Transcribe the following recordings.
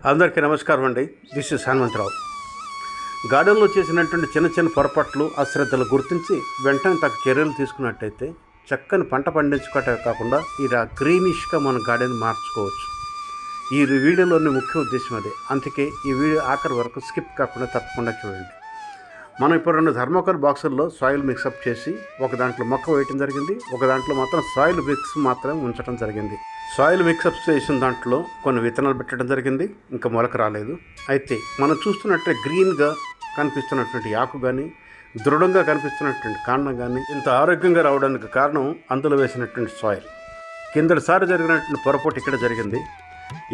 అందరికీ నమస్కారం అండి. This is Hanumantharao. గార్డెన్లో చేసినటువంటి చిన్న చిన్న పొరపాట్లు, అశ్రద్ధలు గుర్తించి వెంటనే తగ్గ చర్యలు తీసుకున్నట్టయితే చక్కని పంట పండించుకోవటమే కాకుండా ఇలా గ్రీనిష్గా మన గార్డెన్ మార్చుకోవచ్చు. ఈ వీడియోలోని ముఖ్య ఉద్దేశం అదే. అందుకే ఈ వీడియో ఆఖరి వరకు స్కిప్ కాకుండా తప్పకుండా చూడండి. మనం ఇప్పుడు 2 థర్మోకోల్ బాక్సుల్లో సాయిల్ మిక్సప్ చేసి ఒక దాంట్లో మొక్క వేయటం జరిగింది, ఒక దాంట్లో మాత్రం సాయిల్ మిక్స్ మాత్రమే ఉంచడం జరిగింది. సాయిల్ మిక్సప్ చేసిన దాంట్లో కొన్ని విత్తనాలు పెట్టడం జరిగింది, ఇంకా మొలక రాలేదు. అయితే మనం చూస్తున్నట్టే గ్రీన్గా కనిపిస్తున్నటువంటి ఆకు కానీ, దృఢంగా కనిపిస్తున్నటువంటి కాండం కానీ ఇంత ఆరోగ్యంగా రావడానికి కారణం అందులో వేసినటువంటి సాయిల్. కిందటిసారి జరిగినటువంటి పొరపాటు ఇక్కడ జరిగింది.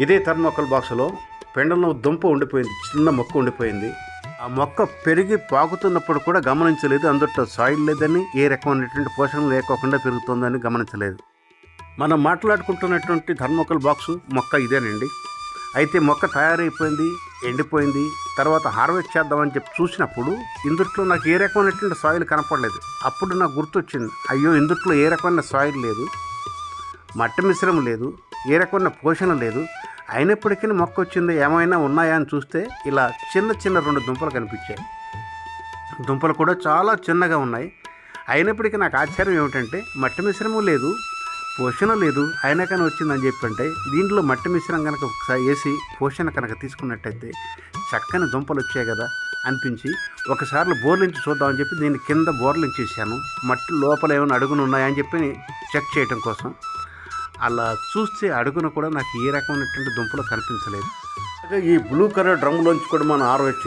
ఇదే థర్మోకోల్ బాక్సులో పెండలో దుంప ఉండిపోయింది, చిన్న మొక్క ఉండిపోయింది. ఆ మొక్క పెరిగి పాకుతున్నప్పుడు కూడా గమనించలేదు అందులో సాయిల్ లేదని, ఏ రకమైనటువంటి పోషణ లేకోకుండా పెరుగుతుందని గమనించలేదు. మనం మాట్లాడుకుంటున్నటువంటి థర్మోకోల్ బాక్సు మొక్క ఇదేనండి. అయితే మొక్క తయారైపోయింది, ఎండిపోయింది. తర్వాత హార్వెస్ట్ చేద్దామని చెప్పి చూసినప్పుడు ఇందుట్లో నాకు ఏ రకమైనటువంటి సాయిల్ కనపడలేదు. అప్పుడు నాకు గుర్తొచ్చింది, అయ్యో ఇందుట్లో ఏ రకమైన సాయిల్ లేదు, మట్టి మిశ్రమం లేదు, ఏ రకమైన పోషణ లేదు. అయినప్పటికీ మొక్క వచ్చింది, ఏమైనా ఉన్నాయా అని చూస్తే ఇలా చిన్న 2 దుంపలు కనిపించాయి. దుంపలు కూడా చాలా చిన్నగా ఉన్నాయి. అయినప్పటికీ నాకు ఆశ్చర్యం ఏమిటంటే మట్టి మిశ్రమం లేదు, పోషణ లేదు, అయినా కానీ వచ్చిందని చెప్పంటే దీంట్లో మట్టి మిశ్రమం కనుక ఒకసారి వేసి పోషణ కనుక తీసుకున్నట్టయితే చక్కని దుంపలు వచ్చాయి కదా అనిపించి ఒకసారి బోర్లించి చూద్దామని చెప్పి దీన్ని కింద బోర్లించేసాను. మట్టి లోపల ఏమైనా అడుగులు ఉన్నాయని చెప్పి చెక్ చేయడం కోసం. అలా చూస్తే అడుగున కూడా నాకు ఏ రకమైనటువంటి దుంపలు కనిపించలేదు. ఈ బ్లూ కలర్ డ్రమ్లోంచి కూడా మనం హార్వెస్ట్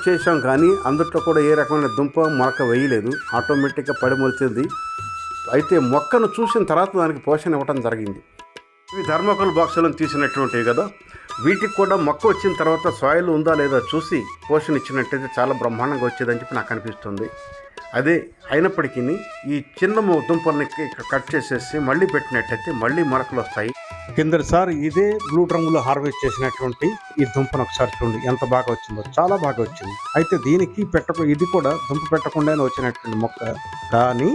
చేసాం కానీ అందులో కూడా ఏ రకమైన దుంప మొలక వేయలేదు, ఆటోమేటిక్గా పడి మొలిచింది. అయితే మొక్కను చూసిన తర్వాత దానికి పోషణ ఇవ్వడం జరిగింది. ఇవి థర్మోకోల్ బాక్సులను తీసినటువంటివి కదా, వీటికి కూడా మొక్క వచ్చిన తర్వాత సాయిల్ ఉందా లేదా చూసి పోషణ ఇచ్చినట్టయితే చాలా బ్రహ్మాండంగా వచ్చేదని చెప్పి నాకు అనిపిస్తుంది. అదే అయినప్పటికీ ఈ చిన్న దుంపల్ని కట్ చేసేసి మళ్ళీ పెట్టినట్టయితే మళ్ళీ మొలకలు వస్తాయి. కిందసారి ఇదే బ్లూ డ్రమ్లో హార్వెస్ట్ చేసినటువంటి ఈ దుంపను ఒకసారి చూడండి ఎంత బాగా వచ్చిందో, చాలా బాగా వచ్చింది. అయితే దీనికి ఇది కూడా దుంప పెట్టకుండానే వచ్చినటువంటి మొక్క. కానీ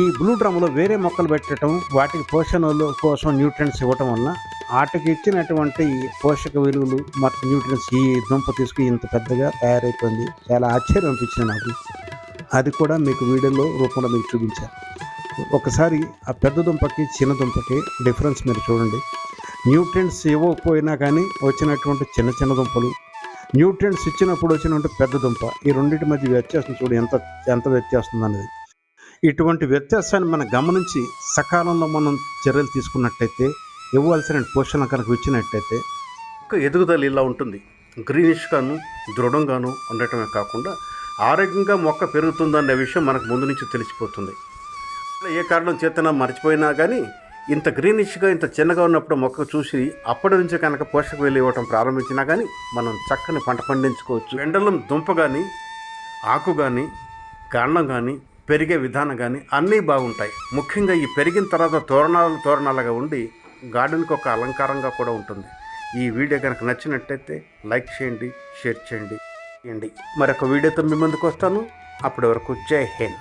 ఈ బ్లూ డ్రమ్లో వేరే మొక్కలు పెట్టడం, వాటికి పోషణల కోసం న్యూట్రియంట్స్ ఇవ్వటం వల్ల వాటికి ఇచ్చినటువంటి పోషక విలువలు ಮತ್ತು న్యూట్రియంట్స్ ఈ దుంప తీసుకుని ఇంత పెద్దగా తయారైపోయింది. చాలా ఆశ్చర్యం అనిపించింది నాకు. అది కూడా మీకు వీడియోలో రూపంలో మీకు చూపించాను. ఒకసారి ఆ పెద్ద దుంపకి చిన్న దుంపకి డిఫరెన్స్ మీరు చూడండి. న్యూట్రియంట్స్ ఇవ్వకపోయినా కానీ వచ్చినటువంటి చిన్న దుంపలు, న్యూట్రియంట్స్ ఇచ్చినప్పుడు వచ్చినటువంటి పెద్ద దుంప, ఈ రెండింటి మధ్య వ్యత్యాసం చూడు ఎంత వ్యత్యాసం అనేది. ఇటువంటి వ్యత్యాసాన్ని మనం గమనించి సకాలంలో మనం చర్యలు తీసుకున్నట్టయితే, ఇవ్వాల్సిన పోషణ కనుక ఇచ్చినట్టయితే ఎదుగుదల ఇలా ఉంటుంది. గ్రీనిష్గాను దృఢంగాను ఉండటమే కాకుండా ఆరోగ్యంగా మొక్క పెరుగుతుందనే విషయం మనకు ముందు నుంచి తెలిసిపోతుంది. ఏ కారణం చేతన మర్చిపోయినా కానీ ఇంత గ్రీనిష్గా ఇంత చిన్నగా ఉన్నప్పుడు మొక్క చూసి అప్పటి నుంచి కనుక పోషక విలువ ఇవ్వటం ప్రారంభించినా కానీ మనం చక్కని పంట పండించుకోవచ్చు. వెండలం దుంప కానీ, ఆకు కానీ, కాండం కానీ, పెరిగే విధానం కానీ అన్నీ బాగుంటాయి. ముఖ్యంగా ఈ పెరిగిన తర్వాత తోరణాలుగా ఉండి గార్డెన్కి ఒక అలంకారంగా కూడా ఉంటుంది. ఈ వీడియో కనుక నచ్చినట్టయితే లైక్ చేయండి, షేర్ చేయండి. మరొక వీడియోతో మీ ముందుకు వస్తాను. అప్పటి వరకు జై హింద్.